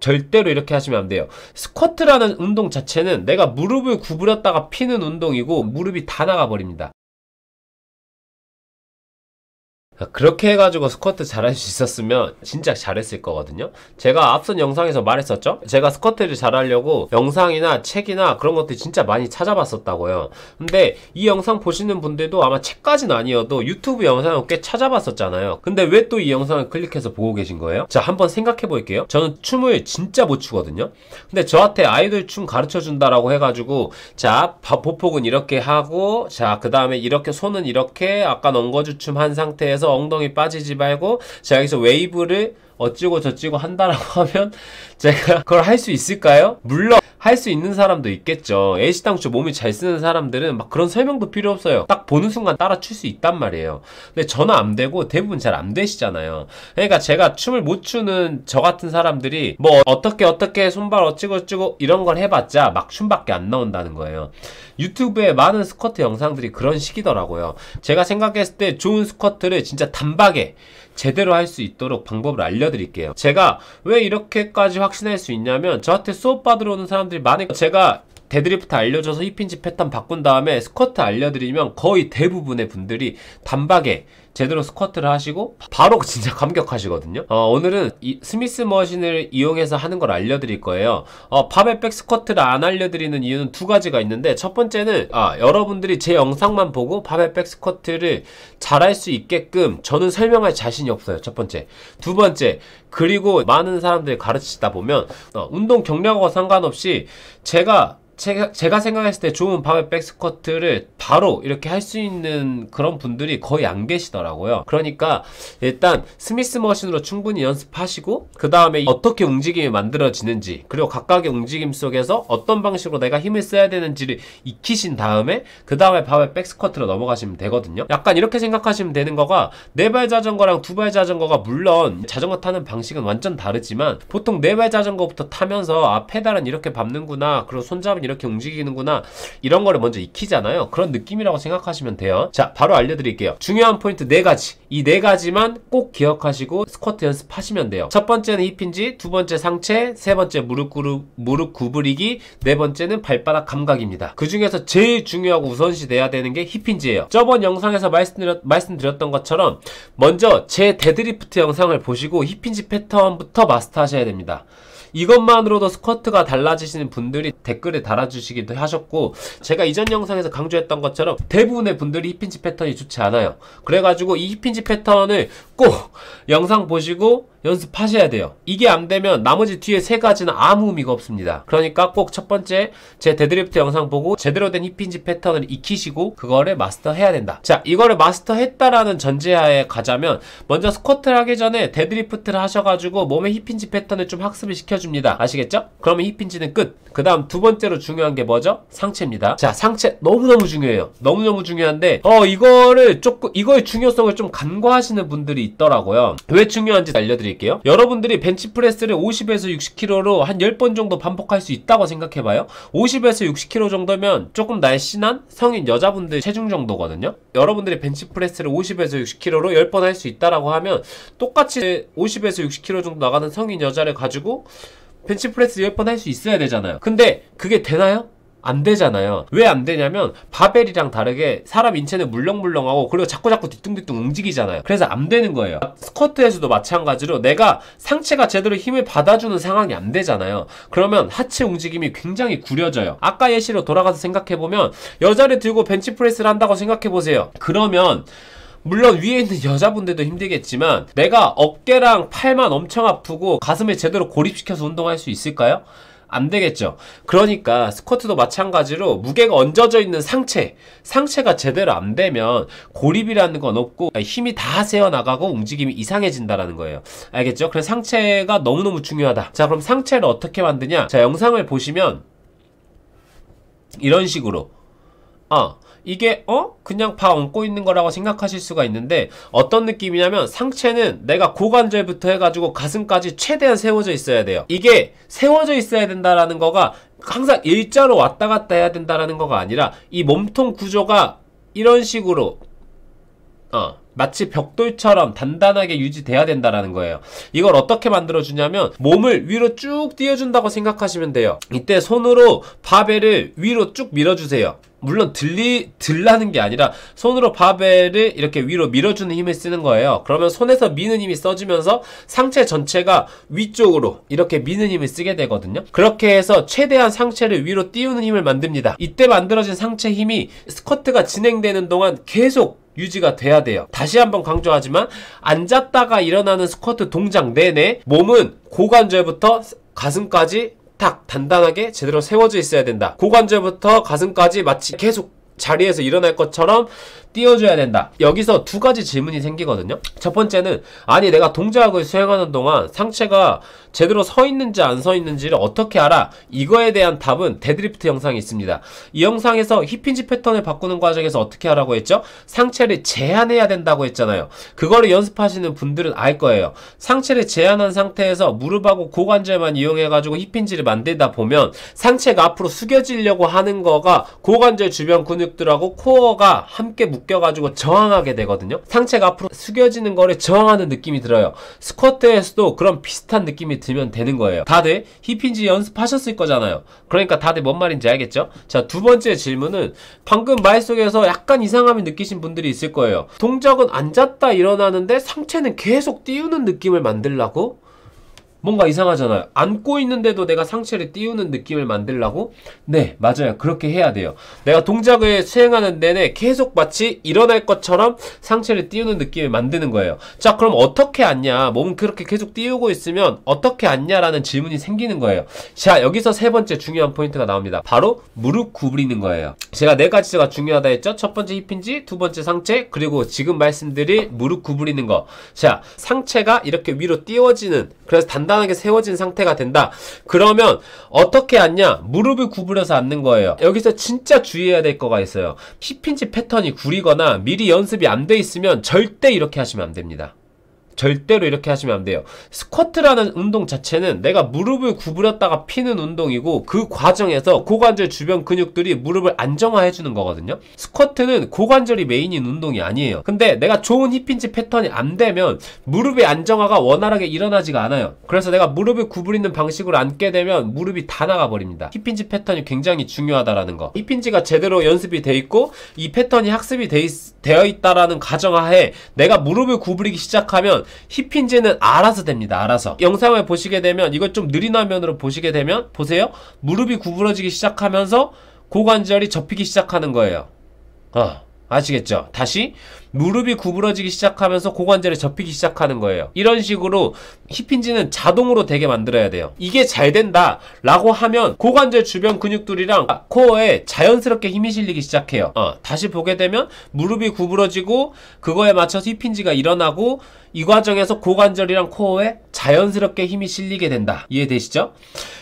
절대로 이렇게 하시면 안 돼요. 스쿼트라는 운동 자체는 내가 무릎을 구부렸다가 피는 운동이고 무릎이 다 나가버립니다. 그렇게 해가지고 스쿼트 잘할 수 있었으면 진짜 잘했을 거거든요. 제가 앞선 영상에서 말했었죠. 제가 스쿼트를 잘하려고 영상이나 책이나 그런 것들 진짜 많이 찾아봤었다고요. 근데 이 영상 보시는 분들도 아마 책까지는 아니어도 유튜브 영상을 꽤 찾아봤었잖아요. 근데 왜 또 이 영상을 클릭해서 보고 계신 거예요? 자, 한번 생각해 볼게요. 저는 춤을 진짜 못 추거든요. 근데 저한테 아이돌 춤 가르쳐 준다라고 해가지고, 자, 보폭은 이렇게 하고, 자, 그 다음에 이렇게 손은 이렇게 아까 엉거주 춤 한 상태에서 엉덩이 빠지지 말고, 자, 여기서 웨이브를 어찌고 저찌고 한다라고 하면 제가 그걸 할 수 있을까요? 물론 할 수 있는 사람도 있겠죠. 애시당초 몸이 잘 쓰는 사람들은 막 그런 설명도 필요 없어요. 딱 보는 순간 따라 출 수 있단 말이에요. 근데 저는 안 되고 대부분 잘 안 되시잖아요. 그러니까 제가 춤을 못 추는 저 같은 사람들이 뭐 어떻게 손발 어찌고 저찌고 이런 걸 해봤자 막 춤밖에 안 나온다는 거예요. 유튜브에 많은 스쿼트 영상들이 그런 식이더라고요. 제가 생각했을 때 좋은 스쿼트를 진짜 단박에 제대로 할 수 있도록 방법을 알려드릴게요. 제가 왜 이렇게까지 확신할 수 있냐면 저한테 수업 받으러 오는 사람들이 많으니까, 제가 데드리프트 알려줘서 힙힌지 패턴 바꾼 다음에 스쿼트 알려드리면 거의 대부분의 분들이 단박에 제대로 스쿼트를 하시고 바로 진짜 감격하시거든요. 오늘은 이 스미스 머신을 이용해서 하는 걸 알려드릴 거예요. 바벨 백 스쿼트를 안 알려드리는 이유는 두 가지가 있는데, 첫 번째는 여러분들이 제 영상만 보고 바벨 백 스쿼트를 잘할 수 있게끔 저는 설명할 자신이 없어요. 첫 번째. 두 번째, 그리고 많은 사람들이 가르치다 보면 운동 경력과 상관없이 제가 생각했을 때 좋은 바벨 백 스쿼트를 바로 이렇게 할 수 있는 그런 분들이 거의 안 계시더라고요. 그러니까 일단 스미스 머신으로 충분히 연습하시고, 그 다음에 어떻게 움직임이 만들어지는지, 그리고 각각의 움직임 속에서 어떤 방식으로 내가 힘을 써야 되는지를 익히신 다음에 그 다음에 바벨 백 스쿼트로 넘어가시면 되거든요. 약간 이렇게 생각하시면 되는 거가, 네 발 자전거랑 두 발 자전거가 물론 자전거 타는 방식은 완전 다르지만 보통 네 발 자전거부터 타면서 페달은 이렇게 밟는구나, 그리고 손잡이는 이렇게 움직이는구나, 이런 거를 먼저 익히잖아요. 그런 느낌이라고 생각하시면 돼요. 자, 바로 알려드릴게요. 중요한 포인트 4가지. 이 4가지만 꼭 기억하시고 스쿼트 연습하시면 돼요. 첫 번째는 힙힌지, 두 번째 상체, 세 번째 무릎 구부리기, 네 번째는 발바닥 감각입니다. 그 중에서 제일 중요하고 우선시 돼야 되는 게 힙힌지예요. 저번 영상에서 말씀드렸던 것처럼 먼저 제 데드리프트 영상을 보시고 힙힌지 패턴부터 마스터하셔야 됩니다. 이것만으로도 스쿼트가 달라지시는 분들이 댓글에 달아주시기도 하셨고, 제가 이전 영상에서 강조했던 것처럼 대부분의 분들이 힙힌지 패턴이 좋지 않아요. 그래가지고 이 힙힌지 패턴을 꼭 영상 보시고 연습하셔야 돼요. 이게 안 되면 나머지 뒤에 3가지는 아무 의미가 없습니다. 그러니까 꼭 첫 번째 제 데드리프트 영상 보고 제대로 된 힙힌지 패턴을 익히시고 그거를 마스터해야 된다. 자, 이거를 마스터했다라는 전제하에 가자면, 먼저 스쿼트를 하기 전에 데드리프트를 하셔가지고 몸의 힙힌지 패턴을 좀 학습을 시켜줍니다. 아시겠죠? 그러면 힙힌지는 끝. 그 다음 두 번째로 중요한 게 뭐죠? 상체입니다. 자, 상체 너무너무 중요해요. 너무너무 중요한데 이거의 중요성을 좀 간과하시는 분들이 있더라고요. 왜 중요한지 알려드릴게요. 여러분들이 벤치프레스를 50에서 60kg로 한 10번 정도 반복할 수 있다고 생각해봐요. 50에서 60kg 정도면 조금 날씬한 성인 여자분들 체중 정도거든요. 여러분들이 벤치프레스를 50에서 60kg로 10번 할 수 있다라고 하면 똑같이 50에서 60kg 정도 나가는 성인 여자를 가지고 벤치프레스 10번 할 수 있어야 되잖아요. 근데 그게 되나요? 안 되잖아요. 왜 안 되냐면 바벨이랑 다르게 사람 인체는 물렁물렁하고, 그리고 자꾸 뒤뚱뒤뚱 움직이잖아요. 그래서 안 되는 거예요. 스쿼트에서도 마찬가지로 내가 상체가 제대로 힘을 받아주는 상황이 안 되잖아요. 그러면 하체 움직임이 굉장히 구려져요. 아까 예시로 돌아가서 생각해보면, 여자를 들고 벤치프레스를 한다고 생각해보세요. 그러면 물론 위에 있는 여자분들도 힘들겠지만 내가 어깨랑 팔만 엄청 아프고 가슴에 제대로 고립시켜서 운동할 수 있을까요? 안 되겠죠. 그러니까 스쿼트도 마찬가지로 무게가 얹어져 있는 상체가 제대로 안 되면 고립이라는 건 없고 힘이 다 새어나가고 움직임이 이상해진다라는 거예요. 알겠죠? 그래서 상체가 너무너무 중요하다. 자, 그럼 상체를 어떻게 만드냐? 자, 영상을 보시면 이런 식으로 이게 그냥 바 얹고 있는 거라고 생각하실 수가 있는데, 어떤 느낌이냐면 상체는 내가 고관절부터 해가지고 가슴까지 최대한 세워져 있어야 돼요. 이게 세워져 있어야 된다라는 거가 항상 일자로 왔다 갔다 해야 된다라는 거가 아니라, 이 몸통 구조가 이런 식으로 마치 벽돌처럼 단단하게 유지돼야 된다라는 거예요. 이걸 어떻게 만들어주냐면 몸을 위로 쭉 띄워준다고 생각하시면 돼요. 이때 손으로 바벨을 위로 쭉 밀어주세요. 물론 들라는 게 아니라 손으로 바벨을 이렇게 위로 밀어주는 힘을 쓰는 거예요. 그러면 손에서 미는 힘이 써지면서 상체 전체가 위쪽으로 이렇게 미는 힘을 쓰게 되거든요. 그렇게 해서 최대한 상체를 위로 띄우는 힘을 만듭니다. 이때 만들어진 상체 힘이 스쿼트가 진행되는 동안 계속 유지가 돼야 돼요. 다시 한번 강조하지만 앉았다가 일어나는 스쿼트 동작 내내 몸은 고관절부터 가슴까지 딱 단단하게 제대로 세워져 있어야 된다. 고관절부터 가슴까지 마치 계속 자리에서 일어날 것처럼 띄워줘야 된다. 여기서 두 가지 질문이 생기거든요. 첫 번째는 아니 내가 동작을 수행하는 동안 상체가 제대로 서 있는지 안 서 있는지를 어떻게 알아? 이거에 대한 답은 데드리프트 영상이 있습니다. 이 영상에서 힙힌지 패턴을 바꾸는 과정에서 어떻게 하라고 했죠? 상체를 제한해야 된다고 했잖아요. 그거를 연습하시는 분들은 알 거예요. 상체를 제한한 상태에서 무릎하고 고관절만 이용해가지고 힙힌지를 만들다 보면 상체가 앞으로 숙여지려고 하는 거가 고관절 주변 근육들하고 코어가 함께 묶여가지고 저항하게 되거든요. 상체가 앞으로 숙여지는 거를 저항하는 느낌이 들어요. 스쿼트에서도 그런 비슷한 느낌이 들면 되는 거예요. 다들 힙힌지 연습하셨을 거잖아요. 그러니까 다들 뭔 말인지 알겠죠? 자, 두 번째 질문은 방금 말 속에서 약간 이상함을 느끼신 분들이 있을 거예요. 동작은 앉았다 일어나는데 상체는 계속 띄우는 느낌을 만들라고? 뭔가 이상하잖아요. 앉고 있는데도 내가 상체를 띄우는 느낌을 만들라고? 네, 맞아요. 그렇게 해야 돼요. 내가 동작을 수행하는 내내 계속 마치 일어날 것처럼 상체를 띄우는 느낌을 만드는 거예요. 자, 그럼 어떻게 앉냐? 몸은 그렇게 계속 띄우고 있으면 어떻게 앉냐라는 질문이 생기는 거예요. 자, 여기서 세 번째 중요한 포인트가 나옵니다. 바로 무릎 구부리는 거예요. 제가 네 가지가 중요하다 했죠? 첫 번째 힙힌지, 두 번째 상체, 그리고 지금 말씀드릴 무릎 구부리는 거. 자, 상체가 이렇게 위로 띄워지는, 그래서 단단하게 세워진 상태가 된다. 그러면 어떻게 앉냐? 무릎을 구부려서 앉는 거예요. 여기서 진짜 주의해야 될 거가 있어요. 힙힌지 패턴이 구리거나 미리 연습이 안 돼 있으면 절대 이렇게 하시면 안 됩니다. 절대로 이렇게 하시면 안 돼요. 스쿼트라는 운동 자체는 내가 무릎을 구부렸다가 피는 운동이고 그 과정에서 고관절 주변 근육들이 무릎을 안정화해 주는 거거든요. 스쿼트는 고관절이 메인인 운동이 아니에요. 근데 내가 좋은 힙힌지 패턴이 안 되면 무릎의 안정화가 원활하게 일어나지가 않아요. 그래서 내가 무릎을 구부리는 방식으로 앉게 되면 무릎이 다 나가버립니다. 힙힌지 패턴이 굉장히 중요하다라는 거. 힙힌지가 제대로 연습이 돼 있고 이 패턴이 학습이 되어 있다라는 가정하에 내가 무릎을 구부리기 시작하면 힙힌지는 알아서 됩니다. 알아서. 영상을 보시게 되면 이걸 좀 느린 화면으로 보시게 되면 보세요. 무릎이 구부러지기 시작하면서 고관절이 접히기 시작하는 거예요. 아시겠죠? 다시 무릎이 구부러지기 시작하면서 고관절이 접히기 시작하는 거예요. 이런 식으로 힙힌지는 자동으로 되게 만들어야 돼요. 이게 잘 된다 라고 하면 고관절 주변 근육들이랑 코어에 자연스럽게 힘이 실리기 시작해요. 다시 보게 되면 무릎이 구부러지고 그거에 맞춰서 힙힌지가 일어나고 이 과정에서 고관절이랑 코어에 자연스럽게 힘이 실리게 된다. 이해되시죠?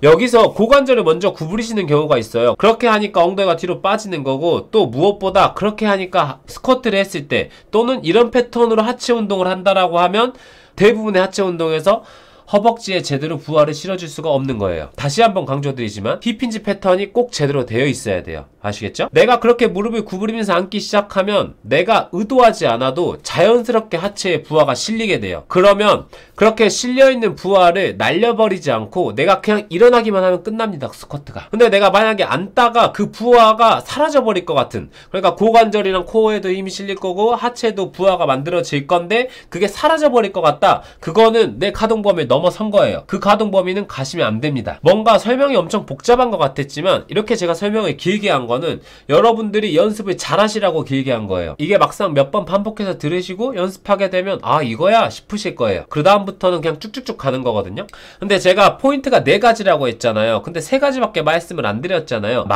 여기서 고관절을 먼저 구부리시는 경우가 있어요. 그렇게 하니까 엉덩이가 뒤로 빠지는 거고, 또 무엇보다 그렇게 하니까 스쿼트를 했을 때 또는 이런 패턴으로 하체 운동을 한다라고 하면 대부분의 하체 운동에서 허벅지에 제대로 부하를 실어줄 수가 없는 거예요. 다시 한번 강조드리지만 힙힌지 패턴이 꼭 제대로 되어 있어야 돼요. 아시겠죠? 내가 그렇게 무릎을 구부리면서 앉기 시작하면 내가 의도하지 않아도 자연스럽게 하체에 부하가 실리게 돼요. 그러면 그렇게 실려있는 부하를 날려버리지 않고 내가 그냥 일어나기만 하면 끝납니다. 스쿼트가. 근데 내가 만약에 앉다가 그 부하가 사라져버릴 것 같은, 그러니까 고관절이랑 코어에도 힘이 실릴 거고 하체도 부하가 만들어질 건데 그게 사라져버릴 것 같다. 그거는 내 가동 범위를 넘어선 거예요. 그 가동 범위는 가시면 안 됩니다. 뭔가 설명이 엄청 복잡한 것 같았지만 이렇게 제가 설명을 길게 한 거는 여러분들이 연습을 잘 하시라고 길게 한 거예요. 이게 막상 몇 번 반복해서 들으시고 연습하게 되면 아 이거야 싶으실 거예요. 그 다음부터는 그냥 쭉쭉쭉 가는 거거든요. 근데 제가 포인트가 4가지라고 했잖아요. 근데 3가지밖에 말씀을 안 드렸잖아요.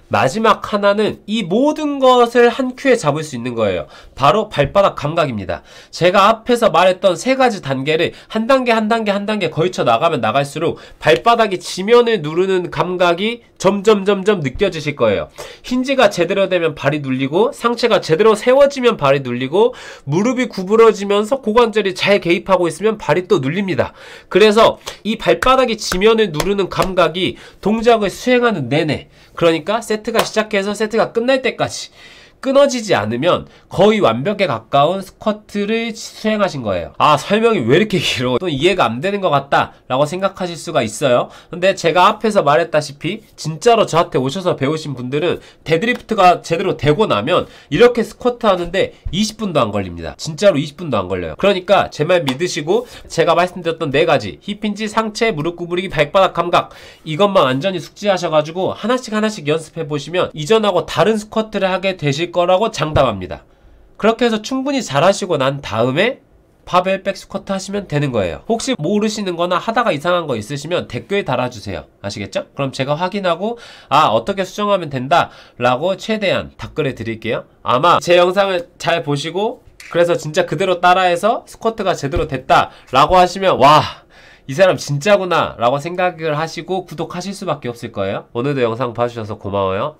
마지막 하나는 이 모든 것을 한 큐에 잡을 수 있는 거예요. 바로 발바닥 감각입니다. 제가 앞에서 말했던 3가지 단계를 한 단계 한 단계 걸쳐 나가면 나갈수록 발바닥이 지면을 누르는 감각이 점점 느껴지실 거예요. 힌지가 제대로 되면 발이 눌리고, 상체가 제대로 세워지면 발이 눌리고, 무릎이 구부러지면서 고관절이 잘 개입하고 있으면 발이 또 눌립니다. 그래서 이 발바닥이 지면을 누르는 감각이 동작을 수행하는 내내, 그러니까 세트가 시작해서 세트가 끝날 때까지 끊어지지 않으면 거의 완벽에 가까운 스쿼트를 수행하신 거예요. 아, 설명이 왜 이렇게 길어? 또 이해가 안 되는 것 같다 라고 생각하실 수가 있어요. 근데 제가 앞에서 말했다시피 진짜로 저한테 오셔서 배우신 분들은 데드리프트가 제대로 되고 나면 이렇게 스쿼트 하는데 20분도 안 걸립니다. 진짜로 20분도 안 걸려요. 그러니까 제 말 믿으시고 제가 말씀드렸던 4가지 힙힌지, 상체, 무릎 구부리기, 발바닥 감각 이것만 완전히 숙지하셔가지고 하나씩 연습해보시면 이전하고 다른 스쿼트를 하게 되실 거라고 장담합니다. 그렇게 해서 충분히 잘하시고 난 다음에 바벨 백 스쿼트 하시면 되는 거예요. 혹시 모르시는 거나 하다가 이상한 거 있으시면 댓글 달아주세요. 아시겠죠? 그럼 제가 확인하고 어떻게 수정하면 된다 라고 최대한 답글해 드릴게요. 아마 제 영상을 잘 보시고 그래서 진짜 그대로 따라해서 스쿼트가 제대로 됐다 라고 하시면 와, 이 사람 진짜구나 라고 생각을 하시고 구독하실 수밖에 없을 거예요. 오늘도 영상 봐주셔서 고마워요.